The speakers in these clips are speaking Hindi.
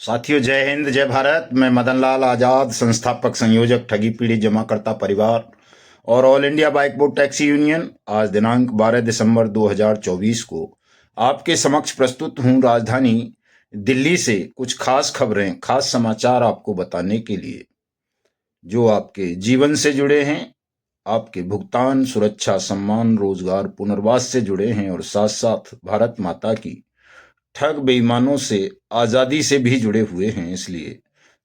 साथियों, जय हिंद, जय भारत। मैं मदन लाल आजाद, संस्थापक संयोजक ठगी पीड़ित जमाकर्ता परिवार और all India bike board taxi union, आज दिनांक 12 दिसंबर 2024 को आपके समक्ष प्रस्तुत हूं राजधानी दिल्ली से कुछ खास खबरें, खास समाचार आपको बताने के लिए, जो आपके जीवन से जुड़े हैं, आपके भुगतान, सुरक्षा, सम्मान, रोजगार, पुनर्वास से जुड़े हैं और साथ साथ भारत माता की ठग बेईमानों से, आजादी से भी जुड़े हुए हैं। इसलिए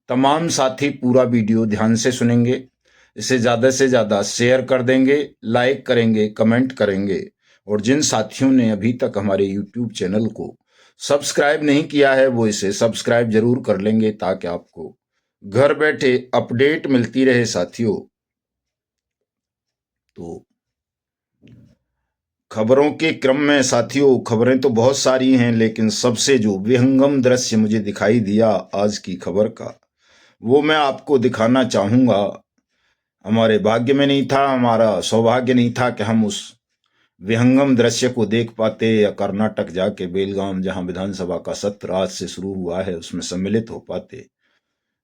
तमाम साथी पूरा वीडियो ध्यान से सुनेंगे, इसे ज्यादा से ज्यादा शेयर कर देंगे, लाइक करेंगे, कमेंट करेंगे और जिन साथियों ने अभी तक हमारे यूट्यूब चैनल को सब्सक्राइब नहीं किया है वो इसे सब्सक्राइब जरूर कर लेंगे, ताकि आपको घर बैठे अपडेट मिलती रहे। साथियों, तो खबरों के क्रम में साथियों, खबरें तो बहुत सारी हैं, लेकिन सबसे जो विहंगम दृश्य मुझे दिखाई दिया आज की खबर का, वो मैं आपको दिखाना चाहूंगा। हमारे भाग्य में नहीं था, हमारा सौभाग्य नहीं था कि हम उस विहंगम दृश्य को देख पाते या कर्नाटक जाके बेलगाम, जहां विधानसभा का सत्र आज से शुरू हुआ है, उसमें सम्मिलित हो पाते।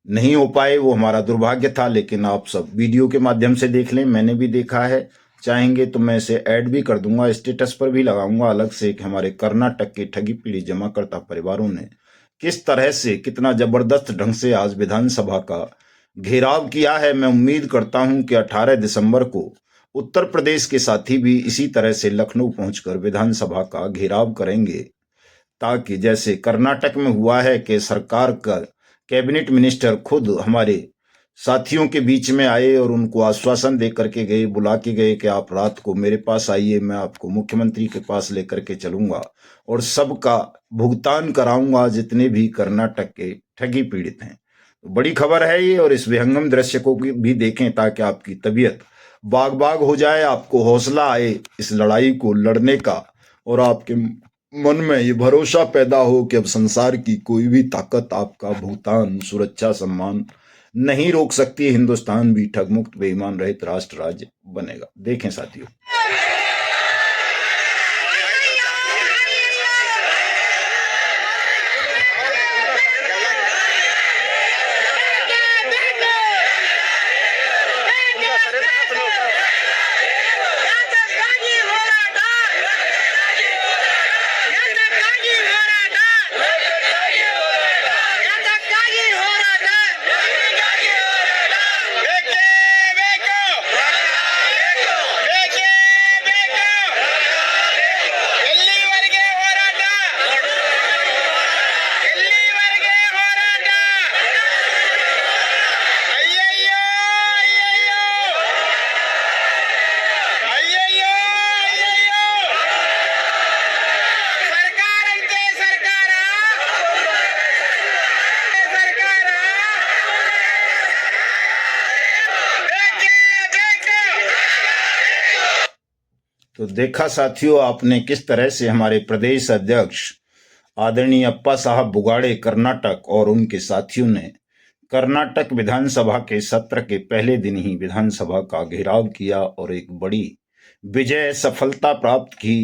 नहीं हो पाए, वो हमारा दुर्भाग्य था। लेकिन आप सब वीडियो के माध्यम से देख लें, मैंने भी देखा है। चाहेंगे तो मैं इसे ऐड भी कर दूंगा, स्टेटस पर भी लगाऊंगा अलग से, कि हमारे कर्नाटक के ठगी पीड़ित जमाकर्ता परिवारों ने किस तरह से, कितना जबरदस्त ढंग से आज विधानसभा का घेराव किया है। मैं उम्मीद करता हूं कि 18 दिसंबर को उत्तर प्रदेश के साथी भी इसी तरह से लखनऊ पहुंचकर विधानसभा का घेराव करेंगे, ताकि जैसे कर्नाटक में हुआ है कि सरकार का कैबिनेट मिनिस्टर खुद हमारे साथियों के बीच में आए और उनको आश्वासन दे करके गए, बुला के गए कि आप रात को मेरे पास आइए, मैं आपको मुख्यमंत्री के पास लेकर के चलूंगा और सबका भुगतान कराऊंगा, जितने भी कर्नाटक के ठगी पीड़ित हैं। तो बड़ी खबर है ये, और इस विहंगम दृश्य को भी देखें, ताकि आपकी तबीयत बाग बाग हो जाए, आपको हौसला आए इस लड़ाई को लड़ने का, और आपके मन में ये भरोसा पैदा हो कि अब संसार की कोई भी ताकत आपका भुगतान, सुरक्षा, सम्मान नहीं रोक सकती। हिंदुस्तान भी ठगमुक्त, बेईमान रहित राष्ट्र राज्य बनेगा। देखें साथियों। तो देखा साथियों आपने किस तरह से हमारे प्रदेश अध्यक्ष आदरणीय अप्पा साहब बुगाड़े कर्नाटक और उनके साथियों ने कर्नाटक विधानसभा के सत्र के पहले दिन ही विधानसभा का घेराव किया और एक बड़ी विजय, सफलता प्राप्त की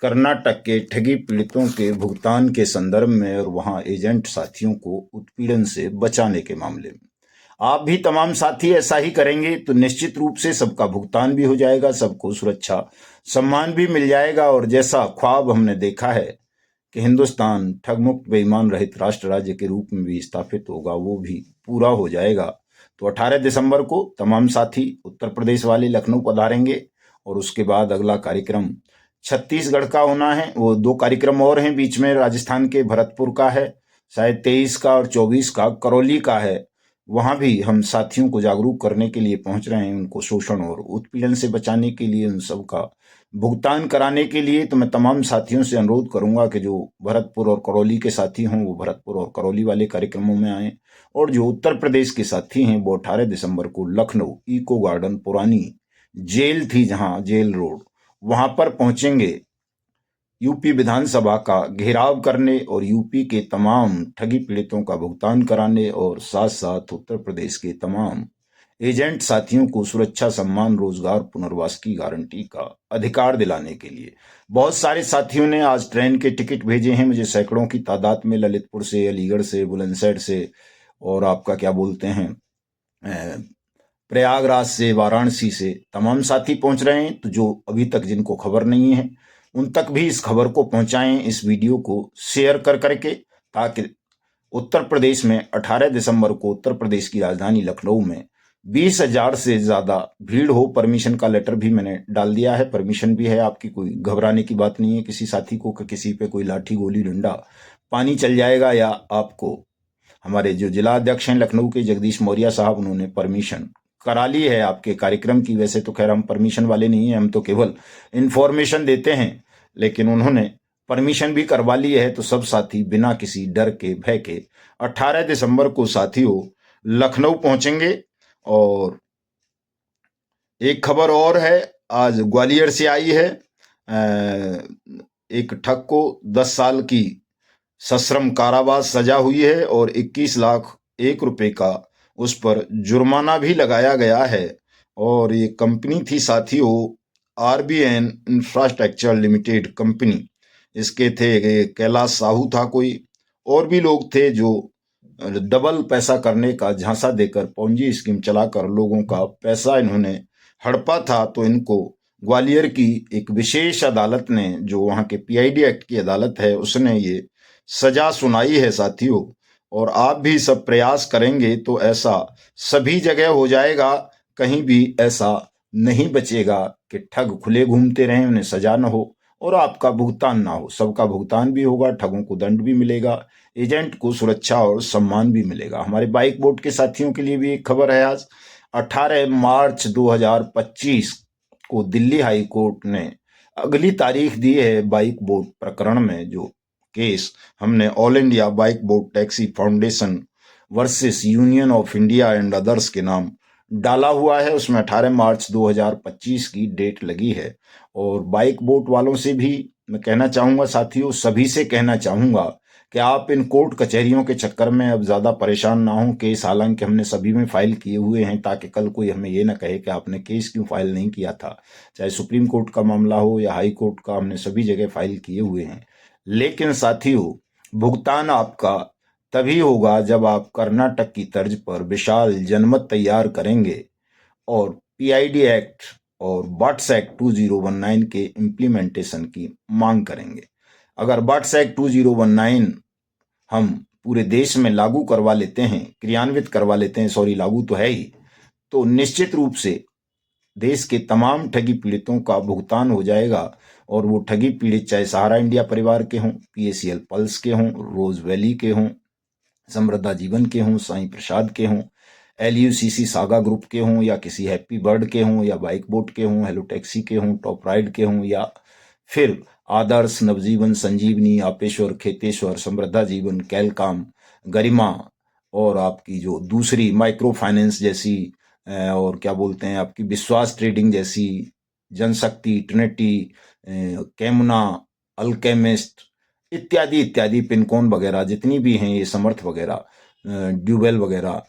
कर्नाटक के ठगी पीड़ितों के भुगतान के संदर्भ में और वहां एजेंट साथियों को उत्पीड़न से बचाने के मामले में। आप भी तमाम साथी ऐसा ही करेंगे तो निश्चित रूप से सबका भुगतान भी हो जाएगा, सबको सुरक्षा, सम्मान भी मिल जाएगा, और जैसा ख्वाब हमने देखा है कि हिंदुस्तान ठगमुक्त, बेईमान रहित राष्ट्र राज्य के रूप में भी स्थापित होगा, वो भी पूरा हो जाएगा। तो 18 दिसंबर को तमाम साथी उत्तर प्रदेश वाले लखनऊ पधारेंगे और उसके बाद अगला कार्यक्रम छत्तीसगढ़ का होना है। वो 2 कार्यक्रम और हैं बीच में, राजस्थान के भरतपुर का है, शायद 23 का, और 24 का करौली का है। वहां भी हम साथियों को जागरूक करने के लिए पहुंच रहे हैं, उनको शोषण और उत्पीड़न से बचाने के लिए, उन सब का भुगतान कराने के लिए। तो मैं तमाम साथियों से अनुरोध करूंगा कि जो भरतपुर और करौली के साथी हों वो भरतपुर और करौली वाले कार्यक्रमों में आएं, और जो उत्तर प्रदेश के साथी हैं वो 18 दिसंबर को लखनऊ इको गार्डन, पुरानी जेल थी जहां, जेल रोड, वहां पर पहुंचेंगे यूपी विधानसभा का घेराव करने और यूपी के तमाम ठगी पीड़ितों का भुगतान कराने, और साथ साथ उत्तर प्रदेश के तमाम एजेंट साथियों को सुरक्षा, सम्मान, रोजगार, पुनर्वास की गारंटी का अधिकार दिलाने के लिए। बहुत सारे साथियों ने आज ट्रेन के टिकट भेजे हैं मुझे, सैकड़ों की तादाद में, ललितपुर से, अलीगढ़ से, बुलंदशहर से, और आपका क्या बोलते हैं, प्रयागराज से, वाराणसी से तमाम साथी पहुंच रहे हैं। तो जो अभी तक जिनको खबर नहीं है उन तक भी इस खबर को पहुंचाएं, इस वीडियो को शेयर कर करके, ताकि उत्तर प्रदेश में 18 दिसंबर को उत्तर प्रदेश की राजधानी लखनऊ में 20,000 से ज्यादा भीड़ हो। परमिशन का लेटर भी मैंने डाल दिया है, परमिशन भी है आपकी, कोई घबराने की बात नहीं है किसी साथी को कि किसी पे कोई लाठी गोली डंडा पानी चल जाएगा। या आपको हमारे जो जिला अध्यक्ष हैं लखनऊ के, जगदीश मौर्य साहब, उन्होंने परमिशन करा ली है आपके कार्यक्रम की। वैसे तो खैर हम परमिशन वाले नहीं हैं, हम तो केवल इंफॉर्मेशन देते हैं, लेकिन उन्होंने परमिशन भी करवा ली है। तो सब साथी बिना किसी डर के, भय के 18 दिसंबर को साथियों लखनऊ पहुंचेंगे। और एक खबर और है, आज ग्वालियर से आई है। एक ठग को 10 साल की सश्रम कारावास सजा हुई है और 21 लाख 1 रुपए का उस पर जुर्माना भी लगाया गया है। और ये कंपनी थी साथियों RBN इंफ्रास्ट्रक्चर लिमिटेड कंपनी। इसके थे कैलाश साहू था कोई, और भी लोग थे जो डबल पैसा करने का झांसा देकर पॉन्जी स्कीम चलाकर लोगों का पैसा इन्होंने हड़पा था। तो इनको ग्वालियर की एक विशेष अदालत ने, जो वहां के PID एक्ट की अदालत है, उसने ये सजा सुनाई है साथियों। और आप भी सब प्रयास करेंगे तो ऐसा सभी जगह हो जाएगा, कहीं भी ऐसा नहीं बचेगा कि ठग खुले घूमते रहें, उन्हें सजा न हो और आपका भुगतान ना हो। सबका भुगतान भी होगा, ठगों को दंड भी मिलेगा, एजेंट को सुरक्षा और सम्मान भी मिलेगा। हमारे बाइक बोर्ड के साथियों के लिए भी एक खबर है। आज 18 मार्च 2025 को दिल्ली हाई कोर्ट ने अगली तारीख दी है बाइक बोर्ड प्रकरण में। जो केस हमने all India bike board taxi foundation versus union of India and others के नाम डाला हुआ है, उसमें 18 मार्च 2025 की डेट लगी है। और बाइक बोट वालों से भी मैं कहना चाहूंगा साथियों, सभी से कहना चाहूंगा कि आप इन कोर्ट कचहरियों के चक्कर में अब ज्यादा परेशान ना हो। केस हालांकि हमने सभी में फाइल किए हुए हैं, ताकि कल कोई हमें ये ना कहे कि आपने केस क्यों फाइल नहीं किया था। चाहे सुप्रीम कोर्ट का मामला हो या हाई कोर्ट का, हमने सभी जगह फाइल किए हुए हैं। लेकिन साथियों, भुगतान आपका तभी होगा जब आप कर्नाटक की तर्ज पर विशाल जनमत तैयार करेंगे और PID एक्ट और बट्स एक्ट 2019 के इम्प्लीमेंटेशन की मांग करेंगे। अगर बट्स एक्ट 2019 हम पूरे देश में लागू करवा लेते हैं, क्रियान्वित करवा लेते हैं, सॉरी लागू तो है ही, तो निश्चित रूप से देश के तमाम ठगी पीड़ितों का भुगतान हो जाएगा। और वो ठगी पीड़ित चाहे सहारा इंडिया परिवार के हों, PACL पल्स के हों, रोज वैली के हों, समृद्धा जीवन के हों, साईं प्रसाद के हों, LUCC सागा ग्रुप के हों, या किसी हैप्पी बर्ड के हों, या बाइक बोट के हों, हेलो टैक्सी के हों, टॉप राइड के हों, या फिर आदर्श, नवजीवन, संजीवनी, आपेश्वर, खेतेश्वर, समृद्धा जीवन, कैलकाम, गरिमा, और आपकी जो दूसरी माइक्रो फाइनेंस जैसी, और क्या बोलते हैं आपकी विश्वास ट्रेडिंग जैसी, जनशक्ति, ट्रिनिटी, कैमुना, अल्केमिस्ट इत्यादि इत्यादि, पिनकॉन वगैरह जितनी भी हैं, ये समर्थ वगैरह, ड्यूबेल वगैरह,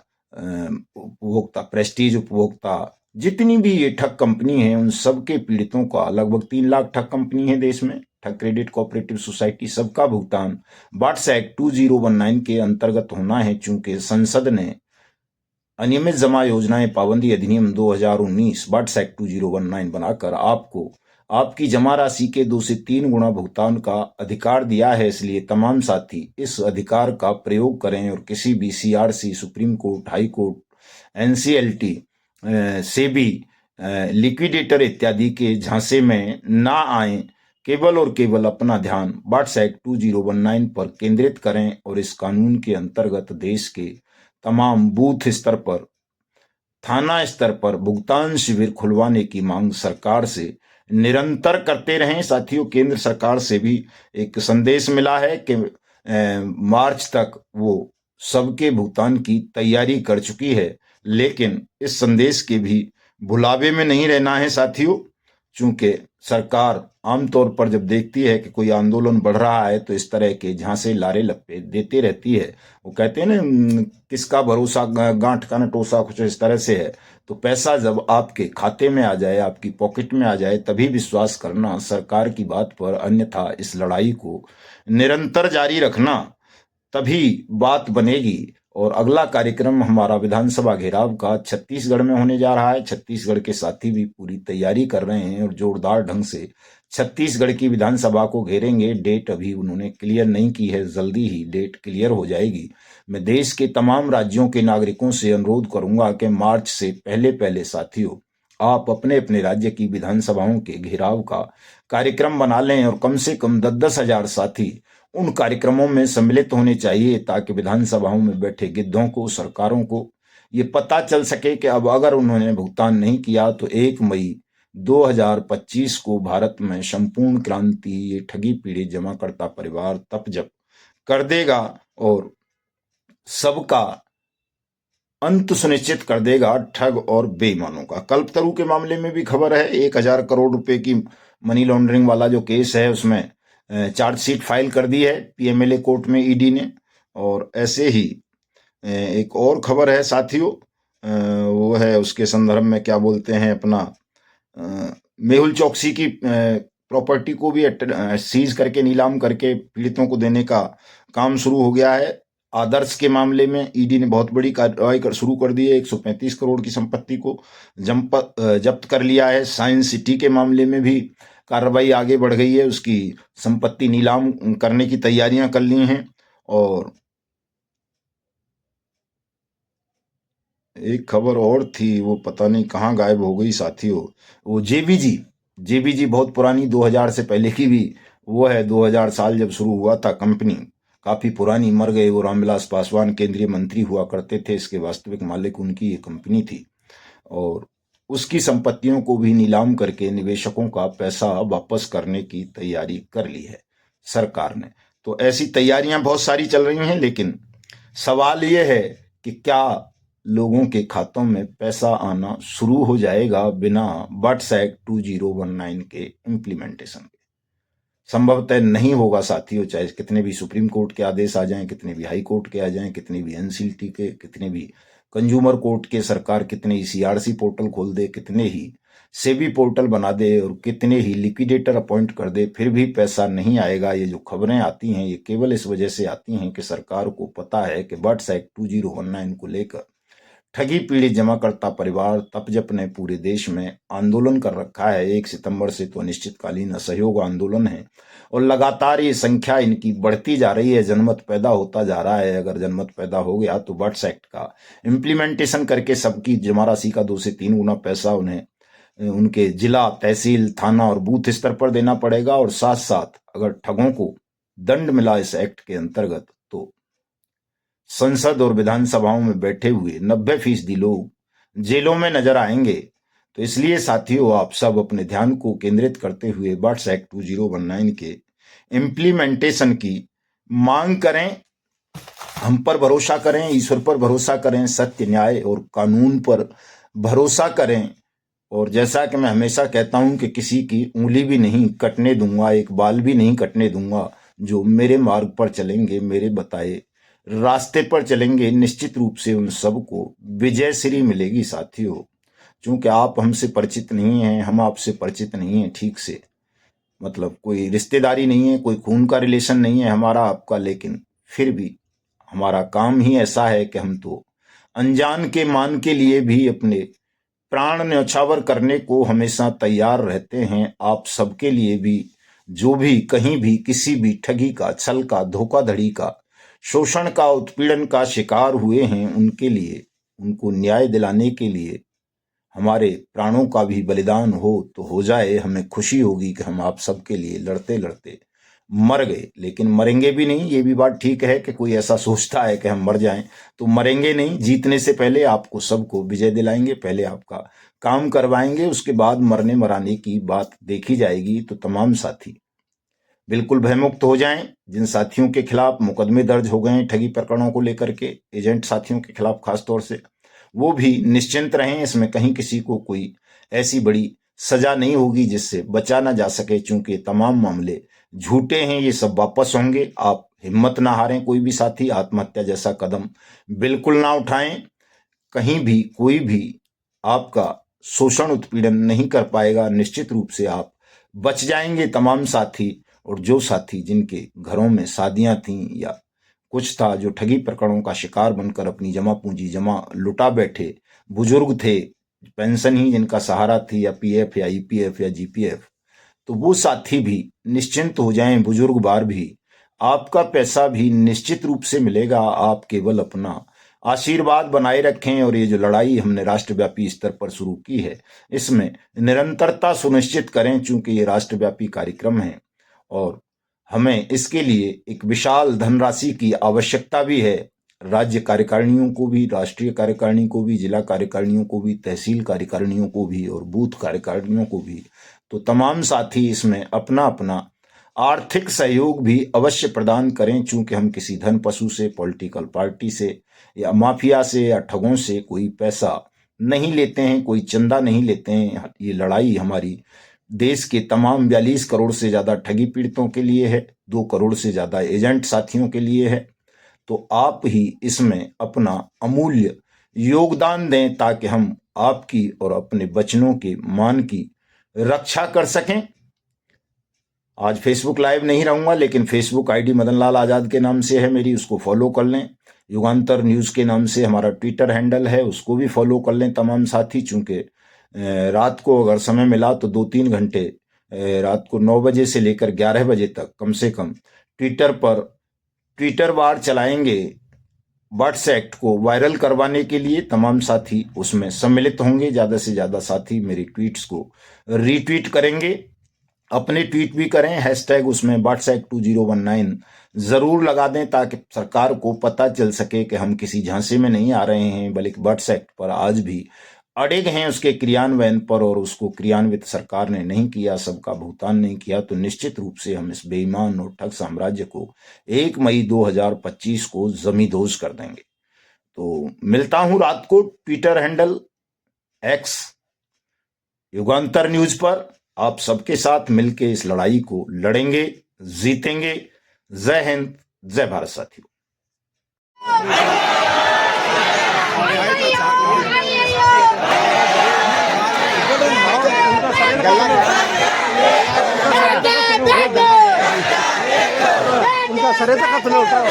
उपभोक्ता, प्रेस्टीज उपभोक्ता, जितनी भी ये ठग कंपनी है, उन सबके पीड़ितों का, लगभग 3 लाख ठग कंपनी है देश में, ठग क्रेडिट कोऑपरेटिव सोसाइटी, सबका भुगतान बट्स एक्ट 2019 के अंतर्गत होना है। चूंकि संसद ने अनियमित जमा योजनाएं पाबंदी अधिनियम 2019 बट्स एक्ट 2019 बनाकर आपको आपकी जमा राशि के 2 से 3 गुना भुगतान का अधिकार दिया है। इसलिए तमाम साथी इस अधिकार का प्रयोग करें और किसी भी CRC, supreme court, high court, NCLT, SEBI, liquidator इत्यादि के झांसे में ना आए। केवल और केवल अपना ध्यान बट्स एक्ट 2019 पर केंद्रित करें और इस कानून के अंतर्गत देश के तमाम बूथ स्तर पर, थाना स्तर पर भुगतान शिविर खुलवाने की मांग सरकार से निरंतर करते रहें। साथियों, केंद्र सरकार से भी एक संदेश मिला है कि मार्च तक वो सबके भुगतान की तैयारी कर चुकी है, लेकिन इस संदेश के भी भुलावे में नहीं रहना है साथियों, चूंकि सरकार आमतौर पर जब देखती है कि कोई आंदोलन बढ़ रहा है तो इस तरह के झांसे लारे लप्पे देते रहती है। वो कहते हैं ना, किसका भरोसा गांठ का न टोसा, कुछ इस तरह से है। तो पैसा जब आपके खाते में आ जाए, आपकी पॉकेट में आ जाए, तभी विश्वास करना सरकार की बात पर, अन्यथा इस लड़ाई को निरंतर जारी रखना, तभी बात बनेगी। और अगला कार्यक्रम हमारा विधानसभा घेराव का छत्तीसगढ़ में होने जा रहा है। छत्तीसगढ़ के साथी भी पूरी तैयारी कर रहे हैं और जोरदार ढंग से छत्तीसगढ़ की विधानसभा को घेरेंगे। डेट अभी उन्होंने क्लियर नहीं की है, जल्दी ही डेट क्लियर हो जाएगी। मैं देश के तमाम राज्यों के नागरिकों से अनुरोध करूंगा कि मार्च से पहले पहले साथियों, आप अपने अपने राज्य की विधानसभाओं के घेराव का कार्यक्रम बना लें और कम से कम 10-10 हजार साथी उन कार्यक्रमों में सम्मिलित होने चाहिए, ताकि विधानसभाओं में बैठे गिद्धों को, सरकारों को ये पता चल सके कि अब अगर उन्होंने भुगतान नहीं किया तो 1 मई 2025 को भारत में संपूर्ण क्रांति ये ठगी पीड़ित जमाकर्ता परिवार तप जप कर देगा और सबका अंत सुनिश्चित कर देगा ठग और बेईमानों का। कल्पतरू के मामले में भी खबर है, 1,000 करोड़ रुपए की मनी लॉन्ड्रिंग वाला जो केस है उसमें चार्जशीट फाइल कर दी है पीएमएलए कोर्ट में ईडी ने। और ऐसे ही एक और खबर है साथियों, वो है उसके संदर्भ में क्या बोलते हैं अपना, मेहुल चौकसी की प्रॉपर्टी को भी सीज करके नीलाम करके पीड़ितों को देने का काम शुरू हो गया है। आदर्श के मामले में ईडी ने बहुत बड़ी कार्रवाई शुरू कर दी है, 135 करोड़ की संपत्ति को जब्त कर लिया है। साइंस सिटी के मामले में भी कार्रवाई आगे बढ़ गई है, उसकी संपत्ति नीलाम करने की तैयारियां कर ली हैं। और एक खबर और थी, वो पता नहीं कहाँ गायब हो गई साथियों, वो जेबीजी बहुत पुरानी 2000 से पहले की भी वो है, 2000 साल जब शुरू हुआ था कंपनी, काफी पुरानी, मर गए वो रामविलास पासवान केंद्रीय मंत्री हुआ करते थे, इसके वास्तविक मालिक उनकी ये कंपनी थी। और उसकी संपत्तियों को भी नीलाम करके निवेशकों का पैसा वापस करने की तैयारी कर ली है सरकार ने। तो ऐसी तैयारियां बहुत सारी चल रही हैं, लेकिन सवाल यह है कि क्या लोगों के खातों में पैसा आना शुरू हो जाएगा बिना बट्स एक्ट 2019 के इम्प्लीमेंटेशन के? संभवतः नहीं होगा साथियों, चाहे कितने भी सुप्रीम कोर्ट के आदेश आ जाएं, कितने भी हाई कोर्ट के आ जाएं, कितने भी एनसीएलटी के, कितने भी कंज्यूमर कोर्ट के, सरकार कितने ही सीआरसी पोर्टल खोल दे, कितने ही सेबी पोर्टल बना दे और कितने ही लिक्विडेटर अपॉइंट कर दे, फिर भी पैसा नहीं आएगा। ये जो खबरें आती हैं ये केवल इस वजह से आती हैं कि सरकार को पता है कि बट्स एक्ट 2019 को लेकर ठगी पीड़ित जमाकर्ता परिवार तपजप ने पूरे देश में आंदोलन कर रखा है। 1 सितंबर से तो अनिश्चितकालीन असहयोग आंदोलन है और लगातार ये संख्या इनकी बढ़ती जा रही है, जनमत पैदा होता जा रहा है। अगर जनमत पैदा हो गया तो बट्स एक्ट का इम्प्लीमेंटेशन करके सबकी जमा राशि का 2 से 3 गुना पैसा उन्हें उनके जिला, तहसील, थाना और बूथ स्तर पर देना पड़ेगा। और साथ साथ अगर ठगों को दंड मिला इस एक्ट के अंतर्गत तो संसद और विधानसभाओं में बैठे हुए 90% लोग जेलों में नजर आएंगे। तो इसलिए साथियों, आप सब अपने ध्यान को केंद्रित करते हुए बट्स एक्ट 2019 के इम्प्लीमेंटेशन की मांग करें। हम पर भरोसा करें, ईश्वर पर भरोसा करें, सत्य, न्याय और कानून पर भरोसा करें। और जैसा कि मैं हमेशा कहता हूं कि किसी की उंगली भी नहीं कटने दूंगा, एक बाल भी नहीं कटने दूंगा। जो मेरे मार्ग पर चलेंगे, मेरे बताए रास्ते पर चलेंगे, निश्चित रूप से उन सबको विजय श्री मिलेगी साथियों। क्योंकि आप हमसे परिचित नहीं हैं, हम आपसे परिचित नहीं हैं ठीक से, मतलब कोई रिश्तेदारी नहीं है, कोई खून का रिलेशन नहीं है हमारा आपका, लेकिन फिर भी हमारा काम ही ऐसा है कि हम तो अनजान के मान के लिए भी अपने प्राण न्यौछावर करने को हमेशा तैयार रहते हैं। आप सबके लिए भी, जो भी कहीं भी किसी भी ठगी का, छल का, धोखाधड़ी का, शोषण का, उत्पीड़न का शिकार हुए हैं, उनके लिए, उनको न्याय दिलाने के लिए हमारे प्राणों का भी बलिदान हो तो हो जाए। हमें खुशी होगी कि हम आप सबके लिए लड़ते लड़ते मर गए, लेकिन मरेंगे भी नहीं। ये भी बात ठीक है कि कोई ऐसा सोचता है कि हम मर जाएं, तो मरेंगे नहीं। जीतने से पहले आपको सबको विजय दिलाएंगे, पहले आपका काम करवाएंगे, उसके बाद मरने मराने की बात देखी जाएगी। तो तमाम साथी बिल्कुल भयमुक्त हो जाएं। जिन साथियों के खिलाफ मुकदमे दर्ज हो गए हैं ठगी प्रकरणों को लेकर के, एजेंट साथियों के खिलाफ खासतौर से, वो भी निश्चिंत रहें। इसमें कहीं किसी को कोई ऐसी बड़ी सजा नहीं होगी जिससे बचा ना जा सके, चूंकि तमाम मामले झूठे हैं, ये सब वापस होंगे। आप हिम्मत ना हारें, कोई भी साथी आत्महत्या जैसा कदम बिल्कुल ना उठाएं। कहीं भी कोई भी आपका शोषण उत्पीड़न नहीं कर पाएगा, निश्चित रूप से आप बच जाएंगे तमाम साथी। और जो साथी जिनके घरों में शादियां थीं या कुछ था, जो ठगी प्रकरणों का शिकार बनकर अपनी जमा पूंजी जमा लुटा बैठे, बुजुर्ग थे, पेंशन ही जिनका सहारा थी, या पीएफ या ईपीएफ या जीपीएफ, तो वो साथी भी निश्चिंत हो जाएं। बुजुर्ग बार भी आपका पैसा भी निश्चित रूप से मिलेगा। आप केवल अपना आशीर्वाद बनाए रखें। और ये जो लड़ाई हमने राष्ट्रव्यापी स्तर पर शुरू की है, इसमें निरंतरता सुनिश्चित करें, चूंकि ये राष्ट्रव्यापी कार्यक्रम है और हमें इसके लिए एक विशाल धनराशि की आवश्यकता भी है। राज्य कार्यकारिणियों को भी, राष्ट्रीय कार्यकारिणी को भी, जिला कार्यकारिणियों को भी, तहसील कार्यकारिणियों को भी और बूथ कार्यकारिणियों को भी। तो तमाम साथी इसमें अपना अपना आर्थिक सहयोग भी अवश्य प्रदान करें, चूंकि हम किसी धन पशु से, पॉलिटिकल पार्टी से या माफिया से या ठगों से कोई पैसा नहीं लेते हैं, कोई चंदा नहीं लेते हैं। ये लड़ाई हमारी देश के तमाम 42 करोड़ से ज्यादा ठगी पीड़ितों के लिए है, 2 करोड़ से ज्यादा एजेंट साथियों के लिए है। तो आप ही इसमें अपना अमूल्य योगदान दें, ताकि हम आपकी और अपने बचनों के मान की रक्षा कर सकें। आज फेसबुक लाइव नहीं रहूंगा, लेकिन फेसबुक आईडी मदन लाल आजाद के नाम से है मेरी, उसको फॉलो कर लें। युगांतर न्यूज के नाम से हमारा ट्विटर हैंडल है, उसको भी फॉलो कर लें तमाम साथी। चूंकि रात को अगर समय मिला तो 2-3 घंटे रात को 9 बजे से लेकर 11 बजे तक कम से कम ट्विटर पर ट्विटर वार चलाएंगे। बर्ड्स एक्ट को वायरल करवाने के लिए तमाम साथी उसमें सम्मिलित होंगे। ज्यादा से ज्यादा साथी मेरी ट्वीट्स को रीट्वीट करेंगे, अपने ट्वीट भी करें, हैशटैग उसमें बर्ड्स एक्ट 2019 जरूर लगा दें, ताकि सरकार को पता चल सके कि हम किसी झांसे में नहीं आ रहे हैं, बल्कि बर्ड्स एक्ट पर आज भी अड़िग हैं उसके क्रियान्वयन पर। और उसको क्रियान्वित सरकार ने नहीं किया, सबका भुगतान नहीं किया, तो निश्चित रूप से हम इस बेईमान और ठग साम्राज्य को 1 मई 2025 को जमींदोज कर देंगे। तो मिलता हूं रात को ट्विटर हैंडल एक्स युगांतर न्यूज पर। आप सबके साथ मिलकर इस लड़ाई को लड़ेंगे, जीतेंगे। जय हिंद, जय भारत साथियों। उनका सरे तक हाथ में उठाओ।